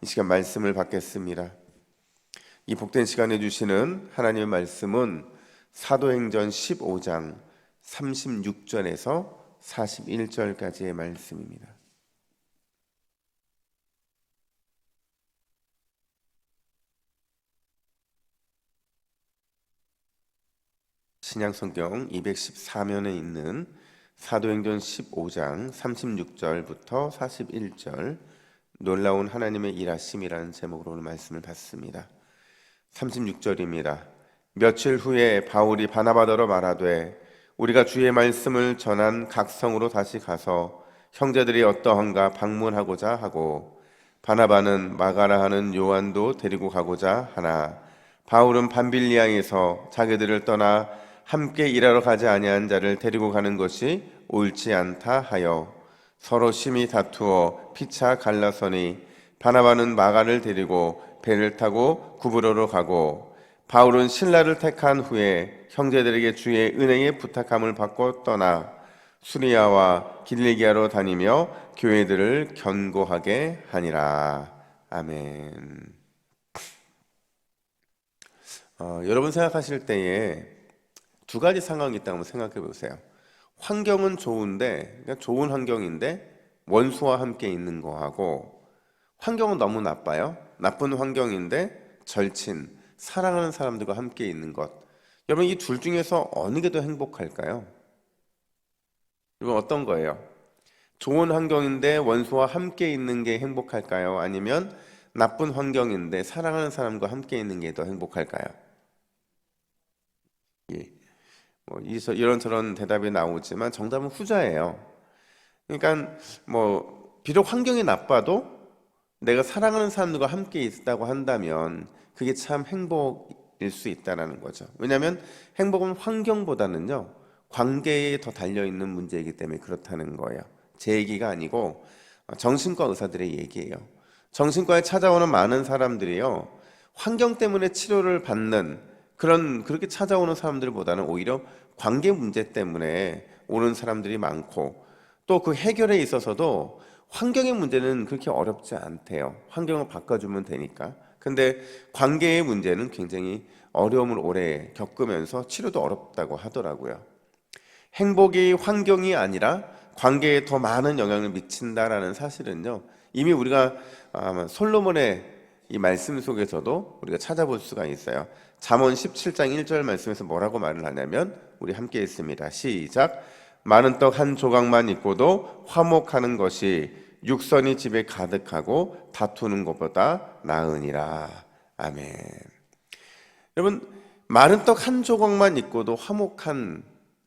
이 시간 말씀을 받겠습니다. 이 복된 시간에 주시는 하나님의 말씀은 사도행전 15장 36절에서 41절까지의 말씀입니다. 신약성경 214면에 있는 사도행전 15장 36절부터 41절 놀라운 하나님의 일하심이라는 제목으로 오늘 말씀을 받습니다. 36절입니다. 며칠 후에 바울이 바나바더러 말하되 우리가 주의 말씀을 전한 각 성으로 다시 가서 형제들이 어떠한가 방문하고자 하고 바나바는 마가라 하는 요한도 데리고 가고자 하나 바울은 밤빌리아에서 자기들을 떠나 함께 일하러 가지 아니한 자를 데리고 가는 것이 옳지 않다 하여 서로 심히 다투어 피차 갈라서니 바나바는 마가를 데리고 배를 타고 구브로로 가고 바울은 실라를 택한 후에 형제들에게 주의 은혜의 부탁함을 받고 떠나 수리아와 길리기아로 다니며 교회들을 견고하게 하니라. 아멘. 여러분 생각하실 때에 두 가지 상황이 있다고 생각해 보세요. 환경은 좋은데, 그러니까 좋은 환경인데 원수와 함께 있는 거하고, 환경은 너무 나빠요. 나쁜 환경인데 절친, 사랑하는 사람들과 함께 있는 것. 여러분 이 둘 중에서 어느 게 더 행복할까요? 여러분 어떤 거예요? 좋은 환경인데 원수와 함께 있는 게 행복할까요? 아니면 나쁜 환경인데 사랑하는 사람과 함께 있는 게 더 행복할까요? 예. 이런저런 대답이 나오지만 정답은 후자예요. 그러니까 비록 환경이 나빠도 내가 사랑하는 사람들과 함께 있다고 한다면 그게 참 행복일 수 있다는 거죠. 왜냐하면 행복은 환경보다는요 관계에 더 달려있는 문제이기 때문에 그렇다는 거예요. 제 얘기가 아니고 정신과 의사들의 얘기예요. 정신과에 찾아오는 많은 사람들이요 환경 때문에 치료를 받는 그렇게 찾아오는 사람들보다는 오히려 관계 문제 때문에 오는 사람들이 많고, 또 그 해결에 있어서도 환경의 문제는 그렇게 어렵지 않대요. 환경을 바꿔주면 되니까. 근데 관계의 문제는 굉장히 어려움을 오래 겪으면서 치료도 어렵다고 하더라고요. 행복이 환경이 아니라 관계에 더 많은 영향을 미친다라는 사실은요 이미 우리가 솔로몬의 이 말씀 속에서도 우리가 찾아볼 수가 있어요. 잠언 17장 1절 말씀에서 뭐라고 말을 하냐면, 우리 함께 읽습니다. 시작. 많은 떡 한 조각만 있고도 화목하는 것이 육선이 집에 가득하고 다투는 것보다 나으니라. 아멘. 여러분 많은 떡 한 조각만 있고도 화목한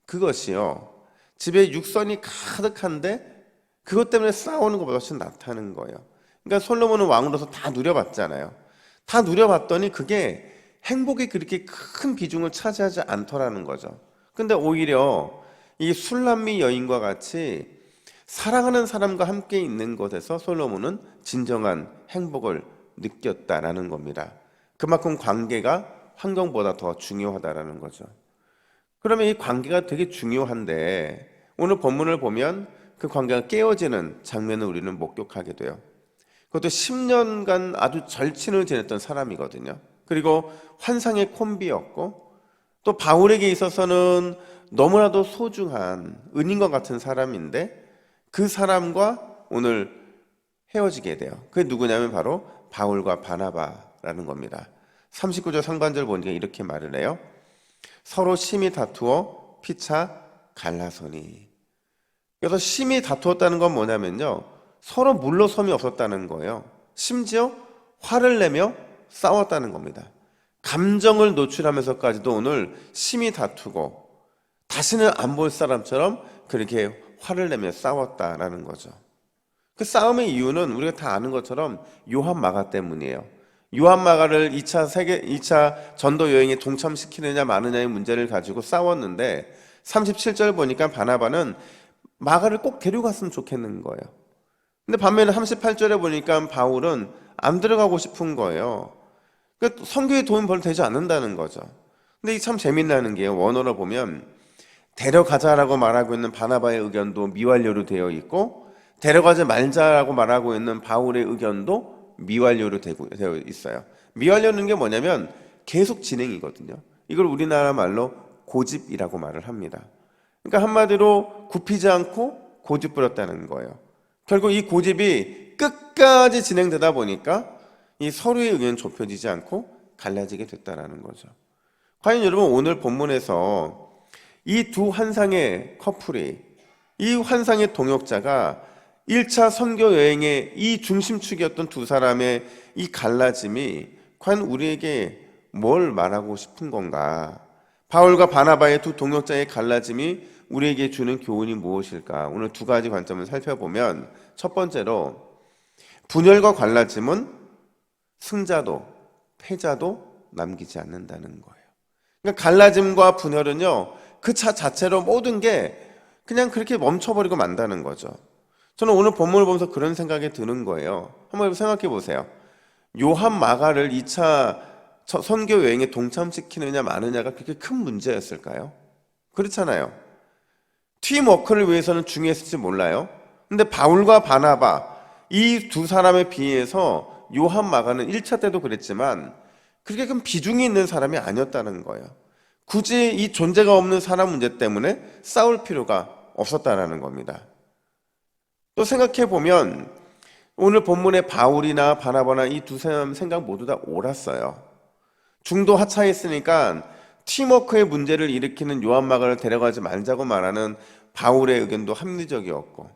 그것이요 집에 육선이 가득한데 그것 때문에 싸우는 것보다 훨씬 낫다는 거예요. 그러니까 솔로몬은 왕으로서 다 누려봤잖아요. 다 누려봤더니 그게 행복이 그렇게 큰 비중을 차지하지 않더라는 거죠. 근데 오히려 이 술람미 여인과 같이 사랑하는 사람과 함께 있는 곳에서 솔로몬은 진정한 행복을 느꼈다라는 겁니다. 그만큼 관계가 환경보다 더 중요하다라는 거죠. 그러면 이 관계가 되게 중요한데 오늘 본문을 보면 그 관계가 깨어지는 장면을 우리는 목격하게 돼요. 그것도 10년간 아주 절친을 지냈던 사람이거든요. 그리고 환상의 콤비였고, 또 바울에게 있어서는 너무나도 소중한 은인과 같은 사람인데 그 사람과 오늘 헤어지게 돼요. 그게 누구냐면 바로 바울과 바나바라는 겁니다. 39절 상반절 보니까 이렇게 말을 해요. 서로 심히 다투어 피차 갈라서니. 그래서 심히 다투었다는 건 뭐냐면요 서로 물러섬이 없었다는 거예요. 심지어 화를 내며 싸웠다는 겁니다. 감정을 노출하면서까지도 오늘 심히 다투고 다시는 안 볼 사람처럼 그렇게 화를 내며 싸웠다라는 거죠. 그 싸움의 이유는 우리가 다 아는 것처럼 요한 마가 때문이에요. 요한 마가를 2차 전도 여행에 동참시키느냐 마느냐의 문제를 가지고 싸웠는데 37절 보니까 바나바는 마가를 꼭 데려갔으면 좋겠는 거예요. 근데 반면에 38절에 보니까 바울은 안 들어가고 싶은 거예요. 그러니까 선교에 도움이 별로 되지 않는다는 거죠. 근데 이게 참 재밌다는 게요. 원어로 보면 데려가자라고 말하고 있는 바나바의 의견도 미완료로 되어 있고 데려가지 말자라고 말하고 있는 바울의 의견도 미완료로 되어 있어요. 미완료는 게 뭐냐면 계속 진행이거든요. 이걸 우리나라 말로 고집이라고 말을 합니다. 그러니까 한마디로 굽히지 않고 고집 부렸다는 거예요. 결국 이 고집이 끝까지 진행되다 보니까 이 서로의 의견 좁혀지지 않고 갈라지게 됐다라는 거죠. 과연 여러분 오늘 본문에서 이 두 환상의 커플이, 이 환상의 동역자가 1차 선교 여행의 이 중심축이었던 두 사람의 이 갈라짐이 과연 우리에게 뭘 말하고 싶은 건가? 바울과 바나바의 두 동역자의 갈라짐이 우리에게 주는 교훈이 무엇일까? 오늘 두 가지 관점을 살펴보면, 첫 번째로 분열과 갈라짐은 승자도 패자도 남기지 않는다는 거예요. 그러니까 갈라짐과 분열은요, 그 차 자체로 모든 게 그냥 그렇게 멈춰버리고 만다는 거죠. 저는 오늘 본문을 보면서 그런 생각이 드는 거예요. 한번 생각해 보세요. 요한 마가를 2차 선교 여행에 동참시키느냐 마느냐가 그렇게 큰 문제였을까요? 그렇잖아요. 팀워크를 위해서는 중요했을지 몰라요. 근데 바울과 바나바 이 두 사람에 비해서 요한 마가는 1차 때도 그랬지만 그렇게 큰 비중이 있는 사람이 아니었다는 거예요. 굳이 이 존재가 없는 사람 문제 때문에 싸울 필요가 없었다는 겁니다. 또 생각해 보면 오늘 본문의 바울이나 바나바나 이 두 사람 생각 모두 다 옳았어요. 중도 하차했으니까 팀워크의 문제를 일으키는 요한 마가를 데려가지 말자고 말하는 바울의 의견도 합리적이었고,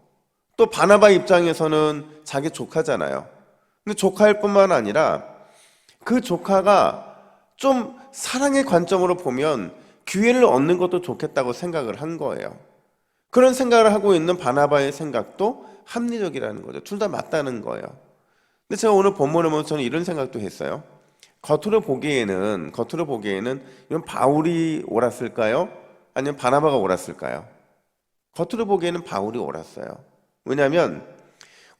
또 바나바 입장에서는 자기 조카잖아요. 근데 조카일 뿐만 아니라 그 조카가 좀 사랑의 관점으로 보면 기회를 얻는 것도 좋겠다고 생각을 한 거예요. 그런 생각을 하고 있는 바나바의 생각도 합리적이라는 거죠. 둘 다 맞다는 거예요. 근데 제가 오늘 본문을 보면서 저는 이런 생각도 했어요. 겉으로 보기에는 이건 바울이 옳았을까요? 아니면 바나바가 옳았을까요? 겉으로 보기에는 바울이 옳았어요. 왜냐하면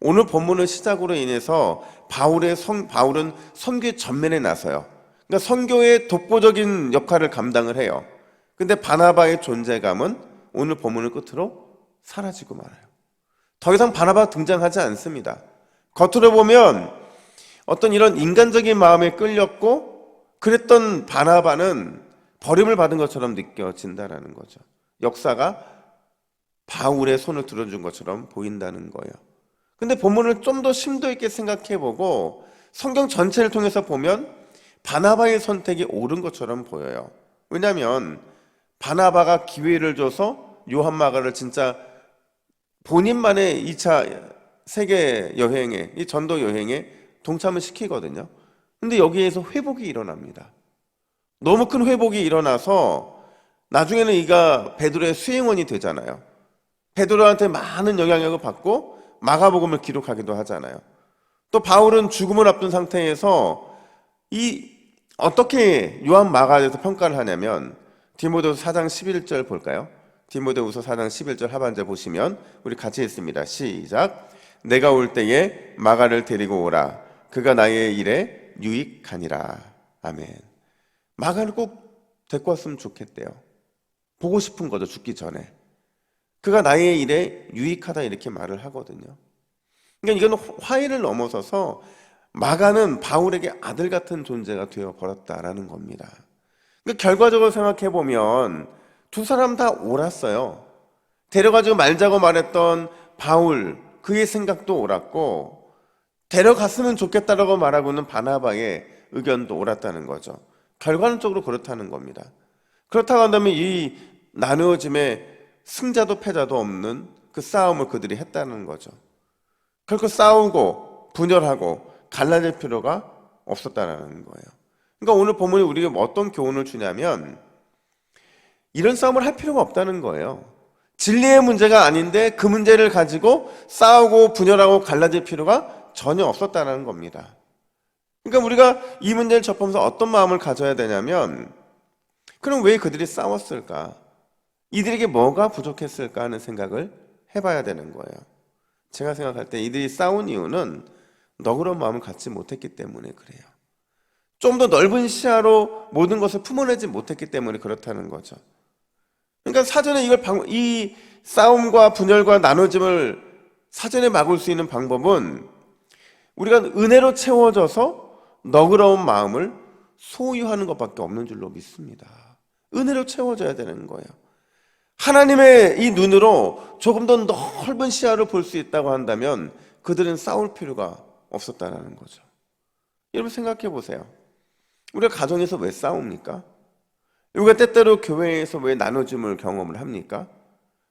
오늘 본문을 시작으로 인해서 바울은 선교의 전면에 나서요. 그러니까 선교의 독보적인 역할을 감당을 해요. 근데 바나바의 존재감은 오늘 본문을 끝으로 사라지고 말아요. 더 이상 바나바가 등장하지 않습니다. 겉으로 보면 어떤 이런 인간적인 마음에 끌렸고 그랬던 바나바는 버림을 받은 것처럼 느껴진다는 거죠. 역사가 바울의 손을 들어준 것처럼 보인다는 거예요. 근데 본문을 좀 더 심도 있게 생각해보고 성경 전체를 통해서 보면 바나바의 선택이 옳은 것처럼 보여요. 왜냐하면 바나바가 기회를 줘서 요한 마가를 진짜 본인만의 2차 세계 여행에, 이 전도 여행에 동참을 시키거든요. 근데 여기에서 회복이 일어납니다. 너무 큰 회복이 일어나서 나중에는 이가 베드로의 수행원이 되잖아요. 베드로한테 많은 영향력을 받고 마가복음을 기록하기도 하잖아요. 또 바울은 죽음을 앞둔 상태에서 어떻게 요한 마가에 대해서 평가를 하냐면 디모데후서 4장 11절 볼까요? 디모데후서 4장 11절 하반절 보시면 우리 같이 읽습니다. 시작. 내가 올 때에 마가를 데리고 오라. 그가 나의 일에 유익하니라. 아멘. 마가를 꼭 데리고 왔으면 좋겠대요. 보고 싶은 거죠, 죽기 전에. 그가 나의 일에 유익하다 이렇게 말을 하거든요. 그러니까 이건 화해를 넘어서서 마가는 바울에게 아들 같은 존재가 되어버렸다라는 겁니다. 그러니까 결과적으로 생각해보면 두 사람 다 옳았어요. 데려가지고 말자고 말했던 바울, 그의 생각도 옳았고 데려갔으면 좋겠다라고 말하고 있는 바나바의 의견도 옳았다는 거죠. 결과론적으로 그렇다는 겁니다. 그렇다고 한다면 이 나누어짐에 승자도 패자도 없는 그 싸움을 그들이 했다는 거죠. 결코 싸우고 분열하고 갈라질 필요가 없었다는 거예요. 그러니까 오늘 본문이 우리가 어떤 교훈을 주냐면 이런 싸움을 할 필요가 없다는 거예요. 진리의 문제가 아닌데 그 문제를 가지고 싸우고 분열하고 갈라질 필요가 전혀 없었다는 겁니다. 그러니까 우리가 이 문제를 접하면서 어떤 마음을 가져야 되냐면 그럼 왜 그들이 싸웠을까? 이들에게 뭐가 부족했을까 하는 생각을 해봐야 되는 거예요. 제가 생각할 때 이들이 싸운 이유는 너그러운 마음을 갖지 못했기 때문에 그래요. 좀 더 넓은 시야로 모든 것을 품어내지 못했기 때문에 그렇다는 거죠. 그러니까 사전에 이 싸움과 분열과 나눠짐을 사전에 막을 수 있는 방법은 우리가 은혜로 채워져서 너그러운 마음을 소유하는 것밖에 없는 줄로 믿습니다. 은혜로 채워져야 되는 거예요. 하나님의 이 눈으로 조금 더 넓은 시야를 볼 수 있다고 한다면 그들은 싸울 필요가 없었다는 거죠. 여러분 생각해 보세요. 우리가 가정에서 왜 싸웁니까? 우리가 때때로 교회에서 왜 나눠줌을 경험을 합니까?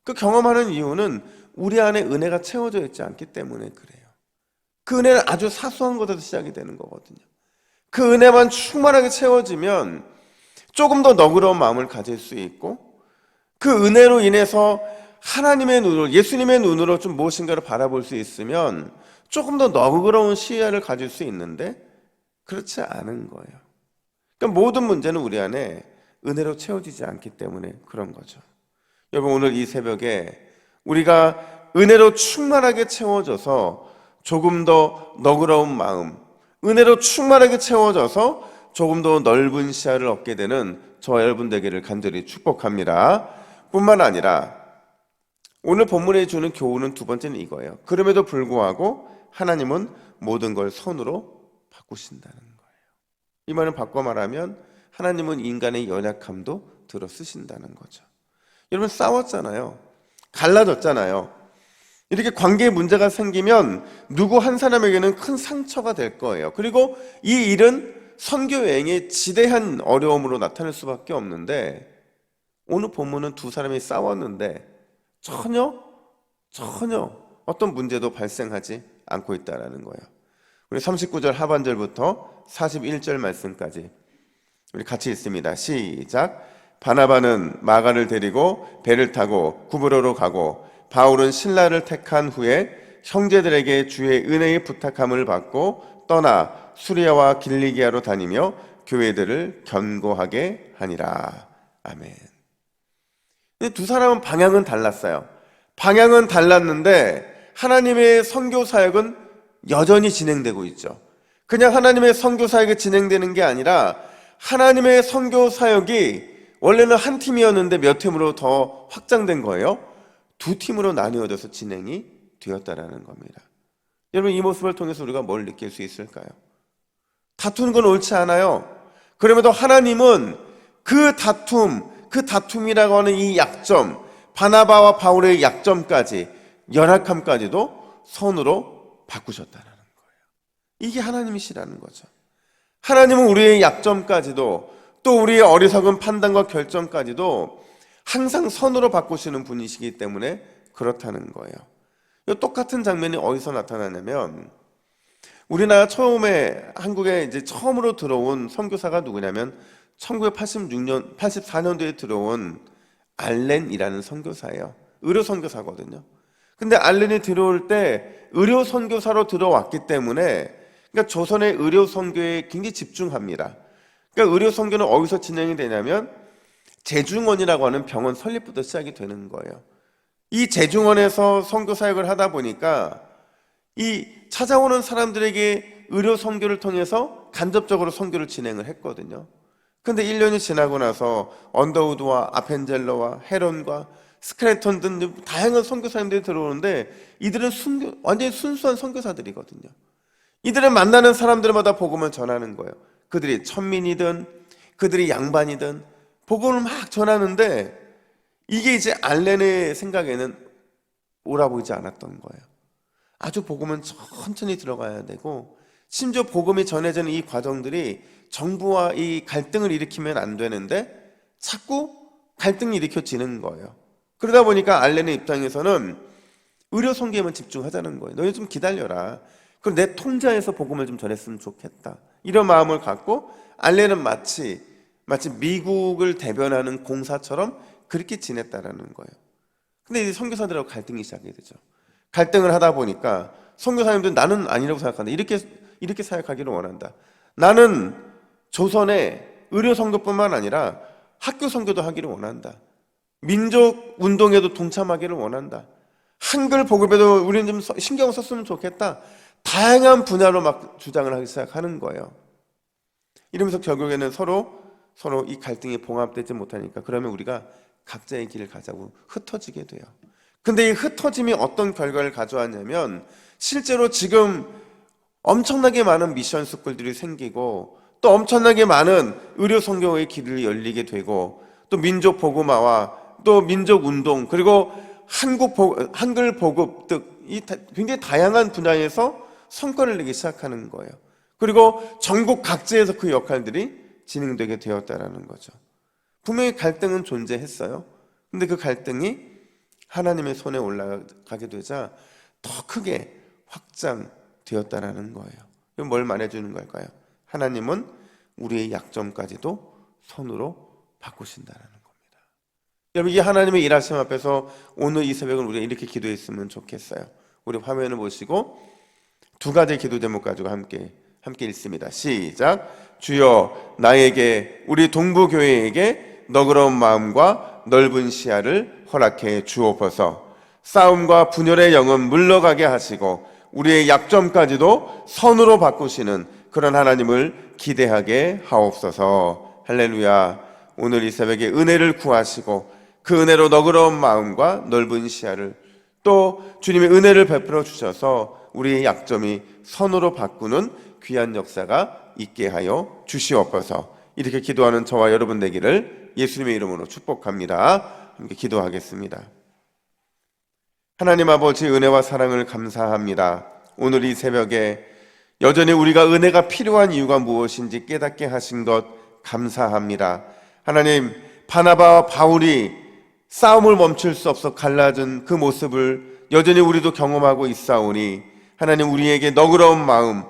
그 경험하는 이유는 우리 안에 은혜가 채워져 있지 않기 때문에 그래요. 그 은혜는 아주 사소한 것에서 시작이 되는 거거든요. 그 은혜만 충만하게 채워지면 조금 더 너그러운 마음을 가질 수 있고, 그 은혜로 인해서 하나님의 눈으로, 예수님의 눈으로 좀 무엇인가를 바라볼 수 있으면 조금 더 너그러운 시야를 가질 수 있는데 그렇지 않은 거예요. 그러니까 모든 문제는 우리 안에 은혜로 채워지지 않기 때문에 그런 거죠. 여러분, 오늘 이 새벽에 우리가 은혜로 충만하게 채워져서 조금 더 너그러운 마음, 은혜로 충만하게 채워져서 조금 더 넓은 시야를 얻게 되는 저와 여러분 되기를 간절히 축복합니다. 뿐만 아니라 오늘 본문에 주는 교훈은 두 번째는 이거예요. 그럼에도 불구하고 하나님은 모든 걸 선으로 바꾸신다는 거예요. 이 말은 바꿔 말하면 하나님은 인간의 연약함도 들어 쓰신다는 거죠. 여러분, 싸웠잖아요. 갈라졌잖아요. 이렇게 관계에 문제가 생기면 누구 한 사람에게는 큰 상처가 될 거예요. 그리고 이 일은 선교 여행의 지대한 어려움으로 나타날 수밖에 없는데, 오늘 본문은 두 사람이 싸웠는데 전혀 어떤 문제도 발생하지 않고 있다는 거예요. 우리 39절 하반절부터 41절 말씀까지 우리 같이 읽습니다. 시작. 바나바는 마가를 데리고 배를 타고 구브로로 가고, 바울은 신라를 택한 후에 형제들에게 주의 은혜의 부탁함을 받고 떠나 수리아와 길리기아로 다니며 교회들을 견고하게 하니라. 아멘. 근데 두 사람은 방향은 달랐어요. 방향은 달랐는데 하나님의 선교 사역은 여전히 진행되고 있죠. 그냥 하나님의 선교 사역이 진행되는 게 아니라 하나님의 선교 사역이 원래는 한 팀이었는데 몇 팀으로 더 확장된 거예요. 두 팀으로 나뉘어져서 진행이 되었다라는 겁니다. 여러분, 이 모습을 통해서 우리가 뭘 느낄 수 있을까요? 다투는 건 옳지 않아요. 그럼에도 하나님은 그 다툼이라고 하는 이 약점, 바나바와 바울의 약점까지, 연약함까지도 선으로 바꾸셨다는 거예요. 이게 하나님이시라는 거죠. 하나님은 우리의 약점까지도, 또 우리의 어리석은 판단과 결정까지도 항상 선으로 바꾸시는 분이시기 때문에 그렇다는 거예요. 이 똑같은 장면이 어디서 나타나냐면, 우리나라 처음에 한국에 이제 처음으로 들어온 선교사가 누구냐면 1984년도에 들어온 알렌이라는 선교사예요. 의료 선교사거든요. 근데 알렌이 들어올 때 의료 선교사로 들어왔기 때문에, 그러니까 조선의 의료 선교에 굉장히 집중합니다. 그러니까 의료 선교는 어디서 진행이 되냐면 제중원이라고 하는 병원 설립부터 시작이 되는 거예요. 이 제중원에서 선교 사역을 하다 보니까 이 찾아오는 사람들에게 의료 선교를 통해서 간접적으로 선교를 진행을 했거든요. 근데 1년이 지나고 나서 언더우드와 아펜젤러와 헤론과 스크래턴 등 다양한 선교사님들이 들어오는데, 이들은 완전히 순수한 선교사들이거든요. 이들은 만나는 사람들마다 복음을 전하는 거예요. 그들이 천민이든 그들이 양반이든 복음을 막 전하는데, 이게 이제 알렌의 생각에는 옳아 보이지 않았던 거예요. 아주 복음은 천천히 들어가야 되고, 심지어 복음이 전해지는 이 과정들이 정부와 이 갈등을 일으키면 안 되는데 자꾸 갈등이 일으켜지는 거예요. 그러다 보니까 알렌의 입장에서는 의료 선교에만 집중하자는 거예요. 너희 좀 기다려라. 그럼 내 통제에서 복음을 좀 전했으면 좋겠다. 이런 마음을 갖고 알렌은 마치 미국을 대변하는 공사처럼 그렇게 지냈다라는 거예요. 근데 이제 선교사들하고 갈등이 시작이 되죠. 갈등을 하다 보니까 선교사님들은 나는 아니라고 생각한다. 이렇게 사역하기를 원한다. 나는 조선의 의료 선교뿐만 아니라 학교 선교도 하기를 원한다. 민족 운동에도 동참하기를 원한다. 한글 복음에도 우리는 좀 신경 썼으면 좋겠다. 다양한 분야로 막 주장을 하기 시작하는 거예요. 이러면서 결국에는 서로 이 갈등이 봉합되지 못하니까, 그러면 우리가 각자의 길을 가자고 흩어지게 돼요. 근데 이 흩어짐이 어떤 결과를 가져왔냐면, 실제로 지금 엄청나게 많은 미션 스쿨들이 생기고 또 엄청나게 많은 의료 성경의 길을 열리게 되고 또 민족 복음화와 또 민족 운동 그리고 한글 보급 등 굉장히 다양한 분야에서 성과를 내기 시작하는 거예요. 그리고 전국 각지에서 그 역할들이 진행되게 되었다라는 거죠. 분명히 갈등은 존재했어요. 근데 그 갈등이 하나님의 손에 올라가게 되자 더 크게 확장되었다라는 거예요. 이건 뭘 말해주는 걸까요? 하나님은 우리의 약점까지도 손으로 바꾸신다라는 겁니다. 여러분, 이 하나님의 일하심 앞에서 오늘 이 새벽은 우리가 이렇게 기도했으면 좋겠어요. 우리 화면을 보시고 두 가지 기도 제목 가지고 함께 읽습니다. 시작. 주여, 나에게 우리 동부교회에게 너그러운 마음과 넓은 시야를 허락해 주옵소서. 싸움과 분열의 영은 물러가게 하시고 우리의 약점까지도 선으로 바꾸시는 그런 하나님을 기대하게 하옵소서. 할렐루야. 오늘 이 새벽에 은혜를 구하시고 그 은혜로 너그러운 마음과 넓은 시야를 또 주님의 은혜를 베풀어 주셔서 우리의 약점이 선으로 바꾸는 귀한 역사가 있게 하여 주시옵소서. 이렇게 기도하는 저와 여러분 되기를 예수님의 이름으로 축복합니다. 함께 기도하겠습니다. 하나님 아버지, 은혜와 사랑을 감사합니다. 오늘 이 새벽에 여전히 우리가 은혜가 필요한 이유가 무엇인지 깨닫게 하신 것 감사합니다. 하나님, 바나바와 바울이 싸움을 멈출 수 없어 갈라진 그 모습을 여전히 우리도 경험하고 있사오니 하나님, 우리에게 너그러운 마음,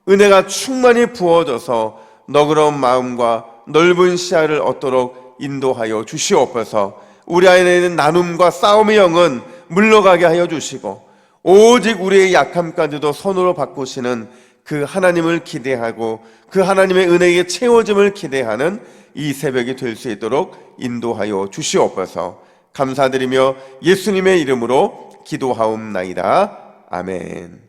은혜가 충만히 부어져서 너그러운 마음과 넓은 시야를 얻도록 인도하여 주시옵소서. 우리 안에 있는 나눔과 싸움의 영은 물러가게 하여 주시고 오직 우리의 약함까지도 선으로 바꾸시는 그 하나님을 기대하고 그 하나님의 은혜의 채워짐을 기대하는 이 새벽이 될 수 있도록 인도하여 주시옵소서. 감사드리며 예수님의 이름으로 기도하옵나이다. 아멘.